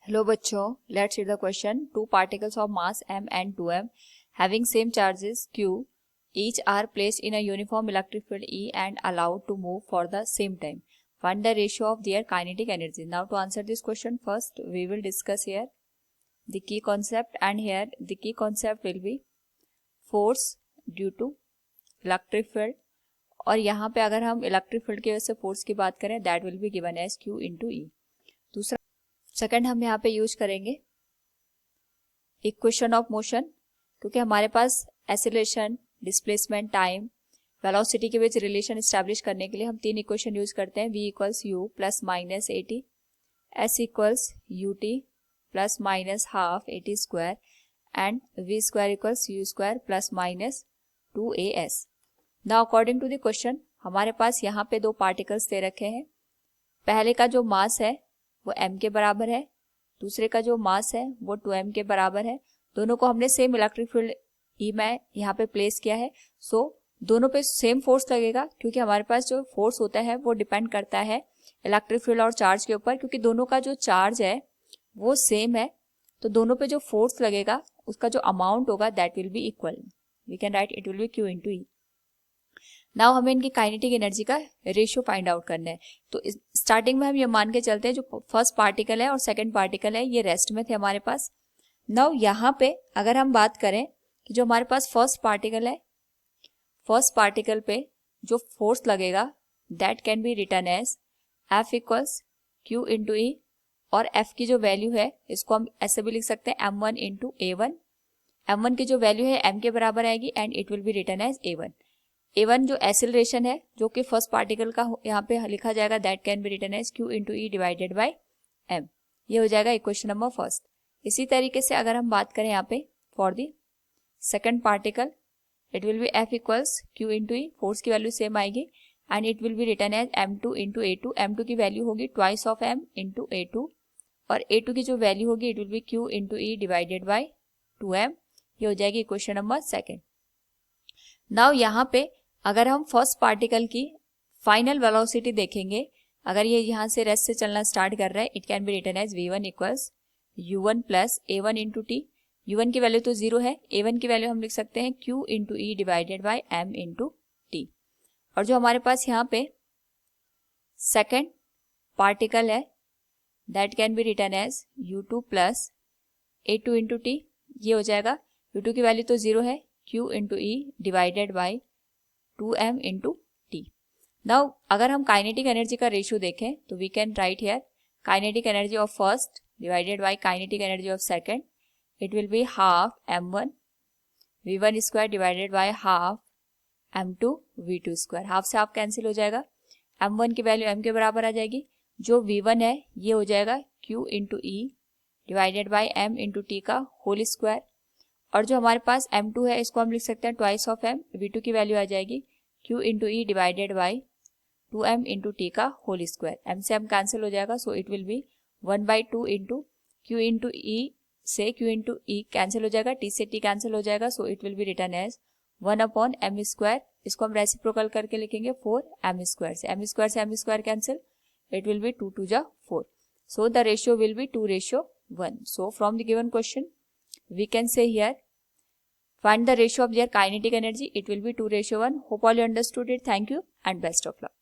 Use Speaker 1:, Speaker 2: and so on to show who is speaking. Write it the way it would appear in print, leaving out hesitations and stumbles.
Speaker 1: Hello बच्चों, let's read the question. Two particles of mass m and 2m having same charges q each are placed in a uniform electric field E and allowed to move for the same time. Find the ratio of their kinetic energy. Now to answer this question, first we will discuss here the key concept, and here the key concept will be force due to electric field. और यहाँ पे अगर हम electric field की वजह से force की बात करें, that will be given as q into E. दूसरा सेकंड हम यहाँ पे यूज करेंगे इक्वेशन ऑफ मोशन, क्योंकि हमारे पास एक्सीलरेशन, डिस्प्लेसमेंट, टाइम, वेलोसिटी के बीच रिलेशन एस्टैब्लिश करने के लिए हम तीन इक्वेशन यूज करते हैं. v equals U plus minus A T, S equals U T plus minus half A T square, and v square equals U square plus minus 2as. Now according to the question हमारे पास यहाँ पे दो particles they रखे हैं. पहले का जो मास है वो m के बराबर है, दूसरे का जो मास है वो 2m के बराबर है. दोनों को हमने सेम इलेक्ट्रिक फील्ड ई में यहाँ पे प्लेस किया है. सो दोनों पे सेम फोर्स लगेगा, क्योंकि हमारे पास जो फोर्स होता है वो डिपेंड करता है इलेक्ट्रिक फील्ड और चार्ज के ऊपर. क्योंकि दोनों का जो चार्ज है वो सेम है, तो दोनों पे जो फोर्स लगेगा उसका जो अमाउंट होगा that will be equal. We can write it will be q into E. Now हमें इनकी काइनेटिक एनर्जी का रेशियो फाइंड आउट करना है. तो स्टार्टिंग में हम ये मान के चलते हैं जो फर्स्ट पार्टिकल है और सेकंड पार्टिकल है ये रेस्ट में थे हमारे पास. नाउ यहाँ पे अगर हम बात करें कि जो हमारे पास फर्स्ट पार्टिकल है, फर्स्ट पार्टिकल पे जो फोर्स लगेगा that can be written as F equals Q into E, और F की जो वैल्यू है इसको हम ऐसे भी लिख सकते हैं M1 इंटू A1. M1 की जो वैल्यू है M के बराबर आएगी and it will be written as A1. A1 जो एक्सेलरेशन है जो कि फर्स्ट पार्टिकल का यहाँ पे लिखा जाएगा that can be written as Q into E divided by M. ये हो जाएगा इक्वेशन नंबर फर्स्ट. इसी तरीके से अगर हम बात करें यहाँ पे for the second particle, it will be F equals Q into E, force की वैल्यू सेम आएगी and it will be written as M2 into A2. M2 की वैल्यू होगी twice of M into A2, और A2 की जो value होगी it will be Q into E divided by 2M. ये हो जाएगी इक्वेशन नंबर सेकेंड. नाउ यहाँ पे अगर हम फर्स्ट पार्टिकल की फाइनल वेलोसिटी देखेंगे, अगर ये यहाँ से रेस्ट से चलना स्टार्ट कर रहा है, it can be written as v1 equals u1 plus a1 into T. u1 की वैल्यू तो 0 है, a1 की वैल्यू हम लिख सकते हैं q into E divided by m into t. और जो हमारे पास यहाँ पे सेकेंड पार्टिकल है that can be written as u2 plus a2 into t. ये हो जाएगा, u2 की वैल्यू तो 0 है, q into E divided by 2m into t. Now अगर हम काइनेटिक एनर्जी का रेशियो देखें तो we can write here kinetic energy of first divided by kinetic energy of second. It will be half m1 v1 square divided by half m2 v2 square. Half से half cancel हो जाएगा, m1 की value m के बराबर आ जाएगी. जो v1 है ये हो जाएगा q into E divided by m into T का होल स्क्वायर, और जो हमारे पास m2 है इसको हम लिख सकते हैं ट्वाइस ऑफ m. v2 की वैल्यू आ जाएगी q into E divided by 2m into T का होल स्क्वायर. m से m कैंसिल हो जाएगा, so it will be 1/2 into q into E से q इंटू ई कैंसिल हो जाएगा, t से t कैंसिल हो जाएगा, so it will be written as 1/m square. इसको हम रेसिप्रोकल करके लिखेंगे 4m स्क्वायर से m square cancel, it will be 2 2 जा 4. So the ratio will be 2:1. So from the given question we can say here find the ratio of their kinetic energy. It will be 2:1. Hope all you understood it. Thank you and best of luck.